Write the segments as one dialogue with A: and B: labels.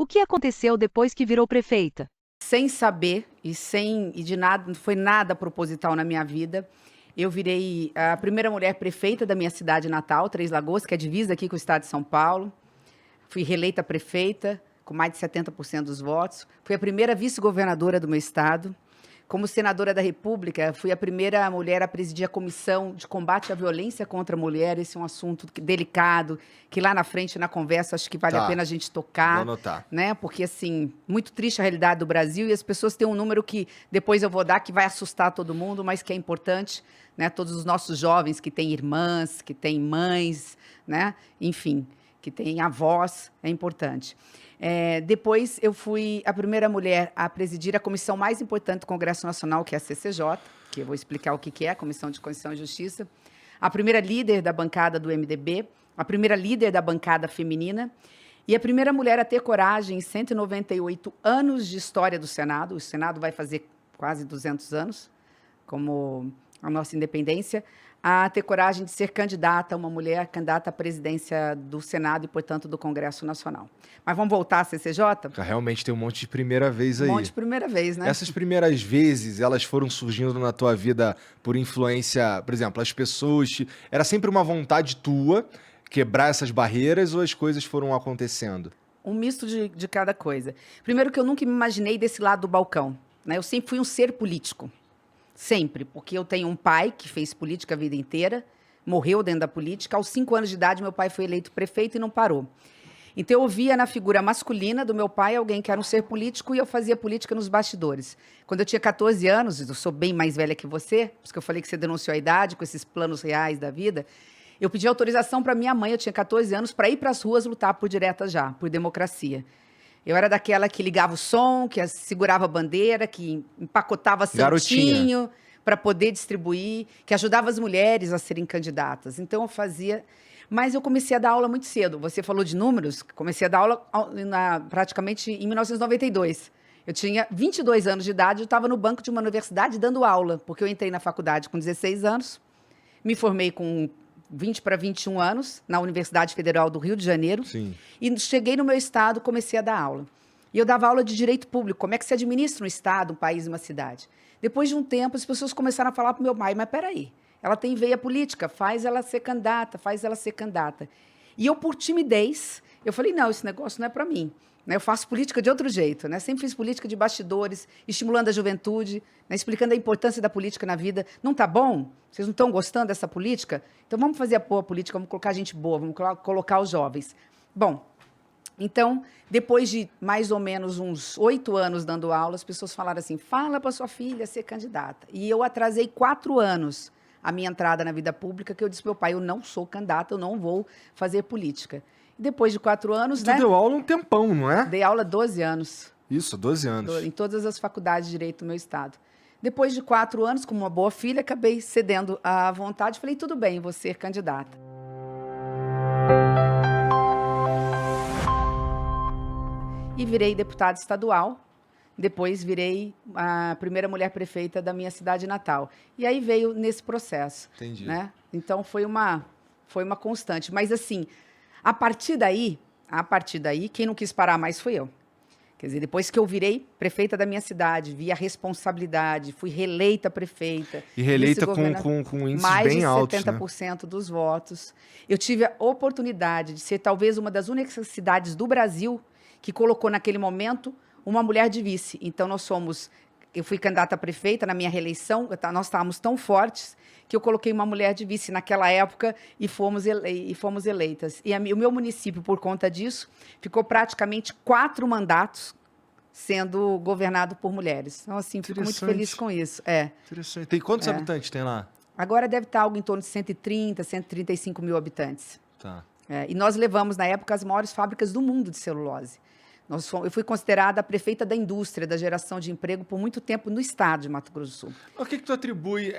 A: O que aconteceu depois que virou prefeita?
B: Sem saber e de nada, não foi nada proposital na minha vida. Eu virei a primeira mulher prefeita da minha cidade natal, Três Lagoas, que é divisa aqui com o estado de São Paulo. Fui reeleita prefeita com mais de 70% dos votos. Fui a primeira vice-governadora do meu estado. Como senadora da República, fui a primeira mulher a presidir a Comissão de Combate à Violência contra a Mulher. Esse é um assunto delicado, que lá na frente, na conversa, acho que vale a pena a gente tocar.
C: Vou anotar.
B: Né? Porque, assim, muito triste a realidade do Brasil e as pessoas têm um número que depois eu vou dar, que vai assustar todo mundo, mas que é importante, né? Todos os nossos jovens que têm irmãs, que têm mães, né? Enfim, que têm avós, é importante. Depois eu fui a primeira mulher a presidir a comissão mais importante do Congresso Nacional, que é a CCJ, que eu vou explicar o que é a Comissão de Constituição e Justiça. A primeira líder da bancada do MDB, a primeira líder da bancada feminina e a primeira mulher a ter coragem em 198 anos de história do Senado. O Senado vai fazer quase 200 anos, como a nossa independência, a ter coragem de ser candidata, uma mulher candidata à presidência do Senado e, portanto, do Congresso Nacional. Mas vamos voltar à CCJ?
C: Realmente tem um monte de primeira vez aí.
B: Um monte de primeira vez, né?
C: Essas primeiras vezes, elas foram surgindo na tua vida por influência, por exemplo, as pessoas... Era sempre uma vontade tua quebrar essas barreiras ou as coisas foram acontecendo?
B: Um misto de cada coisa. Primeiro que eu nunca me imaginei desse lado do balcão, né? Eu sempre fui um ser político. Sempre, porque eu tenho um pai que fez política a vida inteira, morreu dentro da política. Aos 5 anos de idade, meu pai foi eleito prefeito e não parou. Então, eu via na figura masculina do meu pai alguém que era um ser político e eu fazia política nos bastidores. Quando eu tinha 14 anos, eu sou bem mais velha que você, por isso que eu falei que você denunciou a idade, com esses planos reais da vida, eu pedi autorização para minha mãe, eu tinha 14 anos, para ir para as ruas lutar por direta já, por democracia. Eu era daquela que ligava o som, que segurava a bandeira, que empacotava santinho para poder distribuir, que ajudava as mulheres a serem candidatas. Então, eu fazia... Mas eu comecei a dar aula muito cedo. Você falou de números, comecei a dar aula praticamente em 1992. Eu tinha 22 anos de idade, eu estava no banco de uma universidade dando aula, porque eu entrei na faculdade com 16 anos, me formei com 20 para 21 anos, na Universidade Federal do Rio de Janeiro.
C: Sim.
B: E cheguei no meu estado, comecei a dar aula. E eu dava aula de direito público, como é que se administra um estado, um país e uma cidade. Depois de um tempo, as pessoas começaram a falar para o meu pai, mas peraí, ela tem veia política, faz ela ser candidata, faz ela ser candidata. E eu, por timidez, eu falei, não, esse negócio não é para mim. Eu faço política de outro jeito, né? Sempre fiz política de bastidores, estimulando a juventude, né? Explicando a importância da política na vida. Não está bom? Vocês não estão gostando dessa política? Então, vamos fazer a boa política, vamos colocar gente boa, vamos colocar os jovens. Bom, então, depois de mais ou menos uns 8 anos dando aula, as pessoas falaram assim, fala para sua filha ser candidata. E eu atrasei 4 anos a minha entrada na vida pública, que eu disse para meu pai, eu não sou candidata, eu não vou fazer política. Depois de 4 anos,
C: Tu deu aula um tempão, não é?
B: Dei aula 12 anos.
C: Isso, 12 anos.
B: Em todas as faculdades de direito do meu estado. Depois de 4 anos, como uma boa filha, acabei cedendo à vontade. Falei, tudo bem, vou ser candidata. E virei deputada estadual. Depois virei a primeira mulher prefeita da minha cidade natal. E aí veio nesse processo.
C: Entendi.
B: Né? Então, foi uma constante. Mas, assim... A partir daí, quem não quis parar mais foi eu. Quer dizer, depois que eu virei prefeita da minha cidade, vi a responsabilidade, fui reeleita prefeita.
C: E reeleita com índices bem altos,
B: mais de 70% dos votos. Eu tive a oportunidade de ser talvez uma das únicas cidades do Brasil que colocou naquele momento uma mulher de vice. Então, eu fui candidata a prefeita na minha reeleição, nós estávamos tão fortes que eu coloquei uma mulher de vice naquela época e fomos eleitas. E o meu município, por conta disso, ficou praticamente 4 mandatos sendo governado por mulheres. Então, assim, fico muito feliz com isso.
C: Interessante. Tem quantos habitantes tem lá?
B: Agora deve estar algo em torno de 130, 135 mil habitantes.
C: Tá.
B: E nós levamos, na época, as maiores fábricas do mundo de celulose. Eu fui considerada a prefeita da indústria, da geração de emprego, por muito tempo no estado de Mato Grosso do Sul.
C: O que tu atribui...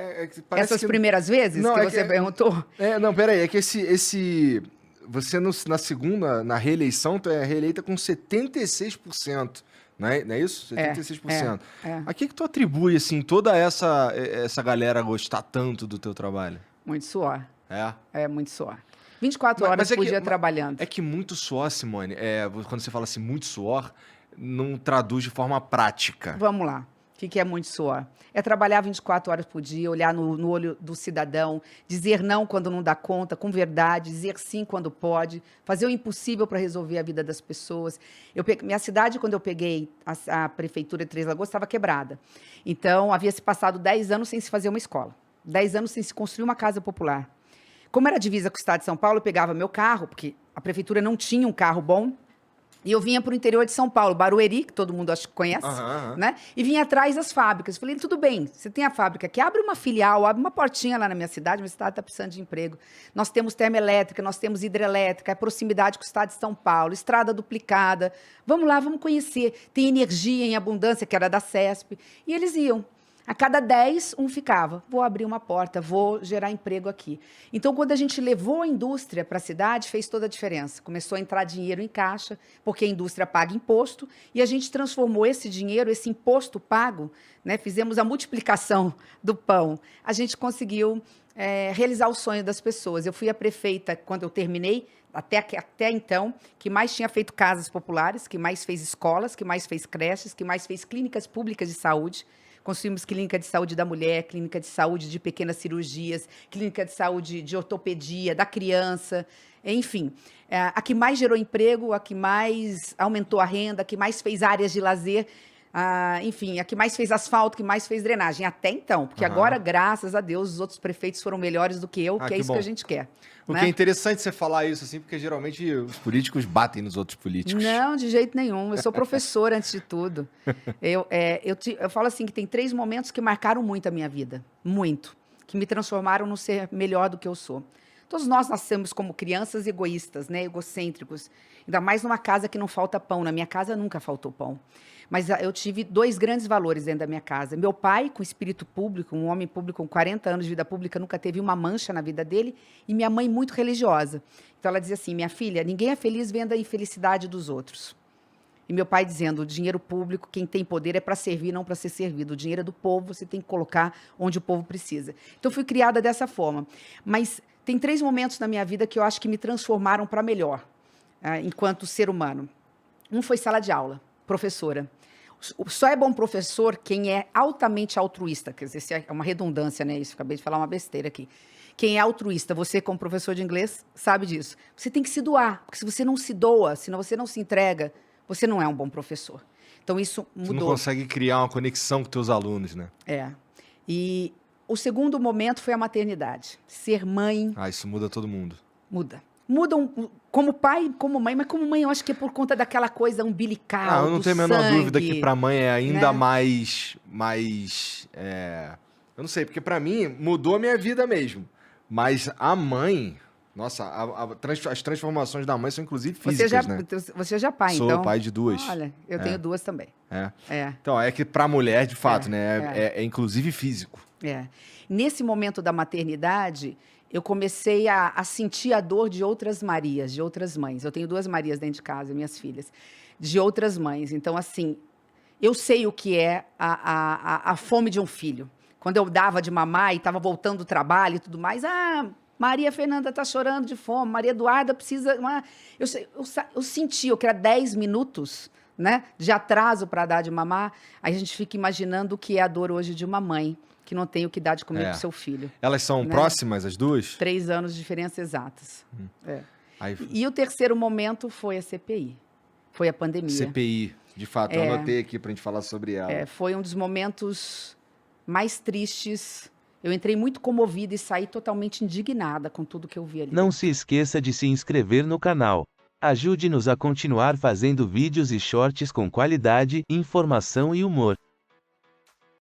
B: Essas primeiras vezes
C: não,
B: que você perguntou?
C: Não, peraí, é que você na segunda, na reeleição, tu é reeleita com 76%, não é isso? 76%. A que tu atribui, assim, toda essa galera gostar tanto do teu trabalho?
B: Muito suor.
C: É?
B: Muito suor. 24 horas por dia trabalhando.
C: É que muito suor, Simone, quando você fala assim, muito suor, não traduz de forma prática.
B: Vamos lá. O que é muito suor? É trabalhar 24 horas por dia, olhar no olho do cidadão, dizer não quando não dá conta, com verdade, dizer sim quando pode, fazer o impossível para resolver a vida das pessoas. Minha cidade, quando eu peguei a prefeitura de Três Lagoas, estava quebrada. Então, havia se passado 10 anos sem se fazer uma escola, 10 anos sem se construir uma casa popular. Como era divisa com o estado de São Paulo, eu pegava meu carro, porque a prefeitura não tinha um carro bom, e eu vinha para o interior de São Paulo, Barueri, que todo mundo acho que conhece, né? E vinha atrás das fábricas. Falei, tudo bem, você tem a fábrica aqui, abre uma filial, abre uma portinha lá na minha cidade está precisando de emprego. Nós temos termoelétrica, nós temos hidrelétrica, proximidade com o estado de São Paulo, estrada duplicada. Vamos lá, vamos conhecer. Tem energia em abundância, que era da CESP. E eles iam. A cada 10, um ficava. Vou abrir uma porta, vou gerar emprego aqui. Então, quando a gente levou a indústria para a cidade, fez toda a diferença. Começou a entrar dinheiro em caixa, porque a indústria paga imposto, e a gente transformou esse dinheiro, esse imposto pago, né, fizemos a multiplicação do pão. A gente conseguiu realizar o sonho das pessoas. Eu fui a prefeita, quando eu terminei, até então, que mais tinha feito casas populares, que mais fez escolas, que mais fez creches, que mais fez clínicas públicas de saúde. Construímos clínica de saúde da mulher, clínica de saúde de pequenas cirurgias, clínica de saúde de ortopedia, da criança, enfim. A que mais gerou emprego, a que mais aumentou a renda, a que mais fez áreas de lazer, enfim, a que mais fez asfalto, que mais fez drenagem. Até então, porque agora, graças a Deus, os outros prefeitos foram melhores do que eu, que é isso que a gente quer.
C: O que é interessante você falar isso, assim, porque geralmente os políticos batem nos outros políticos.
B: Não, de jeito nenhum. Eu sou professora, antes de tudo. Eu falo assim, que tem 3 momentos que marcaram muito a minha vida. Muito. Que me transformaram no ser melhor do que eu sou. Todos nós nascemos como crianças egoístas, né, egocêntricos. Ainda mais numa casa que não falta pão. Na minha casa nunca faltou pão. Mas eu tive 2 grandes valores dentro da minha casa. Meu pai, com espírito público, um homem público com 40 anos de vida pública, nunca teve uma mancha na vida dele. E minha mãe, muito religiosa. Então, ela dizia assim, minha filha, ninguém é feliz vendo a infelicidade dos outros. E meu pai dizendo, o dinheiro público, quem tem poder é para servir, não para ser servido. O dinheiro é do povo, você tem que colocar onde o povo precisa. Então, fui criada dessa forma. Mas tem 3 momentos na minha vida que eu acho que me transformaram para melhor, enquanto ser humano. Um foi sala de aula, professora. Só é bom professor quem é altamente altruísta. Quer dizer, é uma redundância, né? Isso, acabei de falar uma besteira aqui. Quem é altruísta, você como professor de inglês sabe disso. Você tem que se doar, porque se você não se doa, se você não se entrega, você não é um bom professor. Então, isso mudou.
C: Você não consegue criar uma conexão com teus alunos, né?
B: E o segundo momento foi a maternidade. Ser mãe...
C: isso muda todo mundo.
B: Muda. Mudam como pai, como mãe, mas como mãe eu acho que é por conta daquela coisa umbilical,
C: eu não tenho a menor dúvida que para mãe é ainda mais eu não sei, porque para mim mudou a minha vida mesmo. Mas a mãe, nossa, as transformações da mãe são inclusive físicas, né?
B: Você já é pai, então?
C: Sou pai de 2.
B: Olha, eu tenho 2 também.
C: Então, é que para mulher, de fato, né? É inclusive físico.
B: Nesse momento da maternidade, eu comecei a sentir a dor de outras Marias, de outras mães. Eu tenho 2 Marias dentro de casa, minhas filhas, de outras mães. Então, assim, eu sei o que é a fome de um filho. Quando eu dava de mamar e estava voltando do trabalho e tudo mais, Maria Fernanda está chorando de fome, Maria Eduarda precisa... Eu senti, eu queria 10 minutos, né, de atraso para dar de mamar. Aí a gente fica imaginando o que é a dor hoje de uma mãe que não tem o que dar de comer para o seu filho.
C: Elas são próximas, as 2?
B: 3 anos de diferença exatas. E o terceiro momento foi a CPI. Foi a pandemia.
C: CPI, de fato. Eu anotei aqui para a gente falar sobre ela.
B: Foi um dos momentos mais tristes. Eu entrei muito comovida e saí totalmente indignada com tudo que eu vi ali.
D: Não se esqueça de se inscrever no canal. Ajude-nos a continuar fazendo vídeos e shorts com qualidade, informação e humor.